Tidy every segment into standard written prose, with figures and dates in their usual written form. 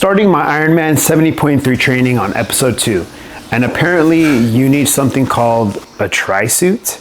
starting my Ironman 70.3 training on episode 2, and apparently you need something called a tri-suit.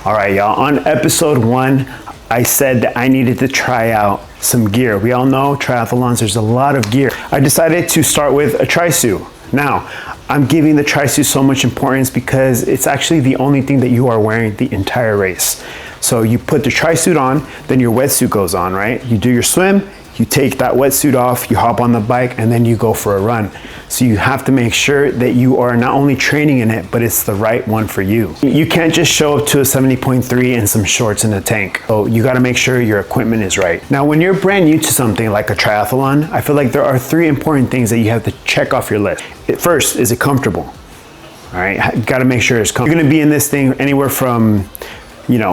All right, y'all, on episode 1, I said that I needed to try out some gear. We all know triathlons, there's a lot of gear. I decided to start with a tri-suit. Now, I'm giving the tri-suit so much importance because it's actually the only thing that you are wearing the entire race. So you put the tri-suit on, then your wetsuit goes on, right? You do your swim, you take that wetsuit off, you hop on the bike, and then you go for a run. So you have to make sure that you are not only training in it, but it's the right one for you. You can't just show up to a 70.3 in some shorts and a tank. So you gotta make sure your equipment is right. Now, when you're brand new to something like a triathlon, I feel like there are 3 important things that you have to check off your list. First, is it comfortable? All right, you gotta make sure it's comfortable. You're gonna be in this thing anywhere from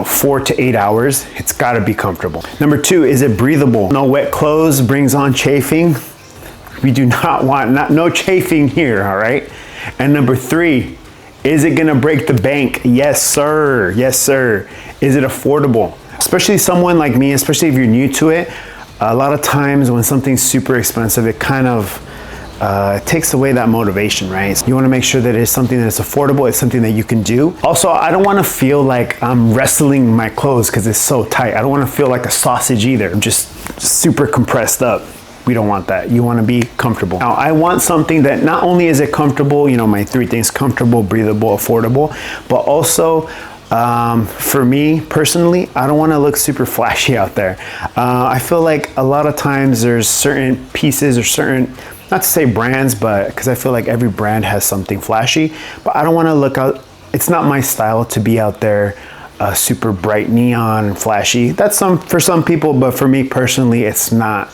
4 to 8 hours. It's gotta be comfortable. Number 2, is it breathable? No wet clothes brings on chafing. We do not want, no chafing here, all right? And number 3, is it gonna break the bank? Yes, sir, yes, sir. Is it affordable? Especially someone like me, especially if you're new to it, a lot of times when something's super expensive, it kind of takes away that motivation, right? So you want to make sure that it's something that's affordable, it's something that you can do. Also, I don't want to feel like I'm wrestling my clothes because it's so tight. I don't want to feel like a sausage either. I'm just super compressed up. We don't want that. You want to be comfortable. Now, I want something that not only is it comfortable, my 3 things: comfortable, breathable, affordable, but also for me personally, I don't want to look super flashy out there. I feel like a lot of times there's certain pieces or certain, not to say brands, but because I feel like every brand has something flashy, but I don't want to look out. It's not my style to be out there super bright neon and flashy. That's for some people, but for me personally, it's not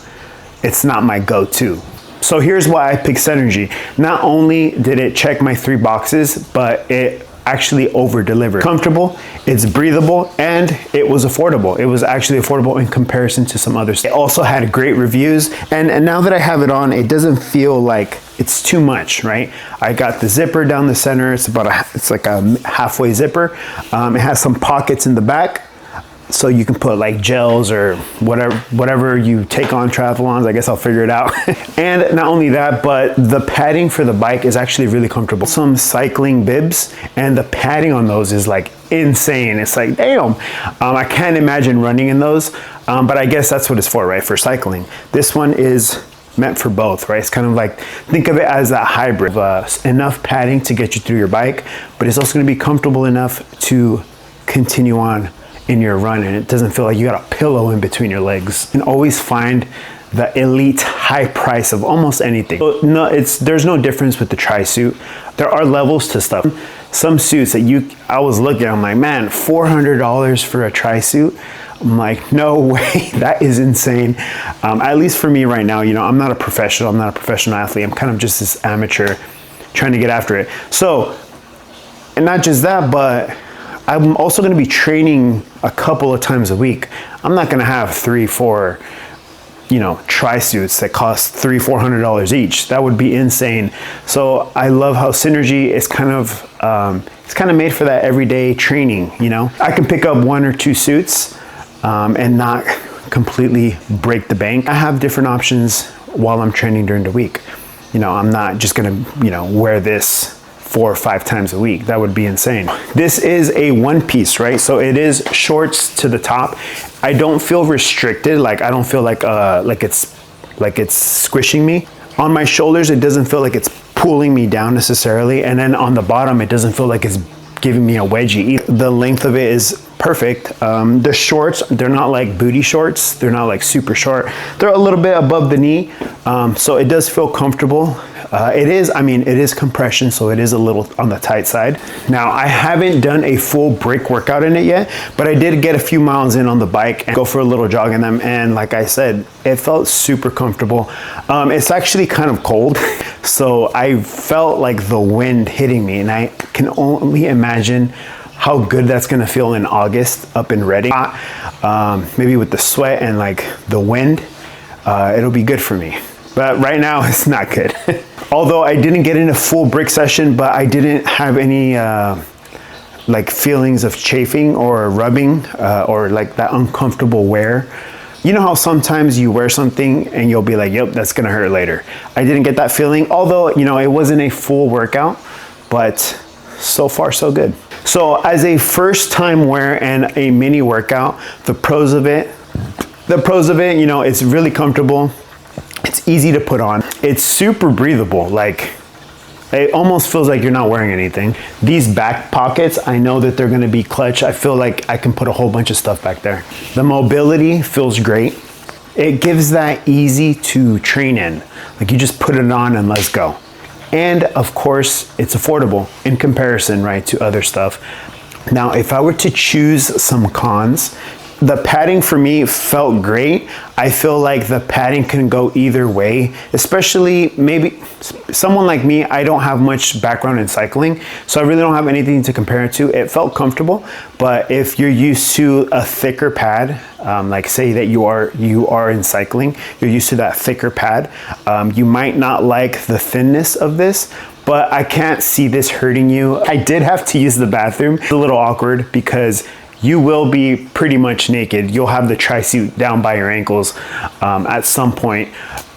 my go-to. So here's why I picked Synergy. Not only did it check my 3 boxes, but it actually over-delivered. Comfortable, it's breathable, and it was affordable. It was actually affordable in comparison to some others. It also had great reviews, and now that I have it on, it doesn't feel like it's too much, right? I got the zipper down the center. It's like a halfway zipper. It has some pockets in the back, so you can put like gels or whatever you take on triathlons. I guess I'll figure it out. And not only that, but the padding for the bike is actually really comfortable. Some cycling bibs, and the padding on those is like insane. It's like, damn. I can't imagine running in those, but I guess that's what it's for, right? For cycling. This one is meant for both, right? It's kind of like, think of it as a hybrid of enough padding to get you through your bike, but it's also gonna be comfortable enough to continue on in your run, and it doesn't feel like you got a pillow in between your legs. And always find the elite high price of almost anything. So there's no difference with the tri-suit. There are levels to stuff. Some suits that I was looking, I'm like, man, $400 for a tri-suit? I'm like, no way, that is insane. At least for me right now, I'm not a professional, I'm not a professional athlete. I'm kind of just this amateur trying to get after it. So, and not just that, but I'm also going to be training a couple of times a week. I'm not going to have 3-4 tri-suits that cost $300-$400 each. That would be insane. So I love how Synergy is kind of made for that everyday training. I can pick up 1 or 2 suits and not completely break the bank. I have different options while I'm training during the week. I'm not just going to wear this 4 or 5 times a week. That would be insane. This is a 1-piece, right? So it is shorts to the top. I don't feel restricted. Like I don't feel like it's squishing me. On my shoulders, it doesn't feel like it's pulling me down necessarily. And then on the bottom, it doesn't feel like it's giving me a wedgie either. The length of it is perfect. The shorts, they're not like booty shorts. They're not like super short. They're a little bit above the knee. So it does feel comfortable. It is compression, so it is a little on the tight side. Now, I haven't done a full brick workout in it yet, but I did get a few miles in on the bike and go for a little jog in them. And like I said, it felt super comfortable. It's actually kind of cold, so I felt like the wind hitting me, and I can only imagine how good that's gonna feel in August up in Reading. Maybe with the sweat and like the wind. it'll be good for me. But right now it's not good. Although I didn't get in a full brick session, but I didn't have any like feelings of chafing or rubbing or like that uncomfortable wear. You know how sometimes you wear something and you'll be like, yep, that's gonna hurt later. I didn't get that feeling, although, you know, it wasn't a full workout, but so far so good. So as a first time wear and a mini workout, the pros of it, you know, it's really comfortable. It's easy to put on. It's super breathable. Like, it almost feels like you're not wearing anything. These back pockets, I know that they're gonna be clutch. I feel like I can put a whole bunch of stuff back there. The mobility feels great. It gives that easy to train in. Like, you just put it on and let's go. And of course, it's affordable in comparison, right, to other stuff. Now, if I were to choose some cons, the padding for me felt great. I feel like the padding can go either way, especially maybe someone like me. I don't have much background in cycling, so I really don't have anything to compare it to. It felt comfortable, but if you're used to a thicker pad, like say that you are in cycling, you're used to that thicker pad, you might not like the thinness of this, but I can't see this hurting you. I did have to use the bathroom. It's a little awkward because you will be pretty much naked. You'll have the tri-suit down by your ankles at some point.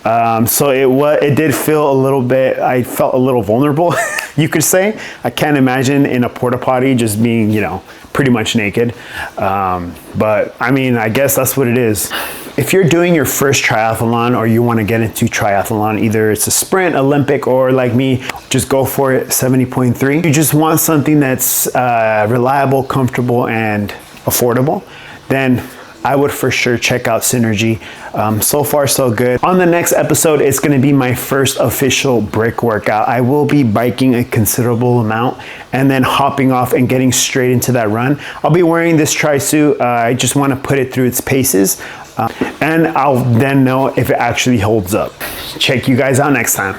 So it did feel a little bit, I felt a little vulnerable, you could say. I can't imagine in a porta potty just being, you know, pretty much naked. But I mean, I guess that's what it is. If you're doing your first triathlon or you want to get into triathlon, either it's a sprint, Olympic, or like me, just go for it, 70.3. You just want something that's reliable, comfortable, and affordable, then I would for sure check out Synergy. So far, so good. On the next episode, it's gonna be my first official brick workout. I will be biking a considerable amount and then hopping off and getting straight into that run. I'll be wearing this tri-suit. I just wanna put it through its paces and I'll then know if it actually holds up. Check you guys out next time.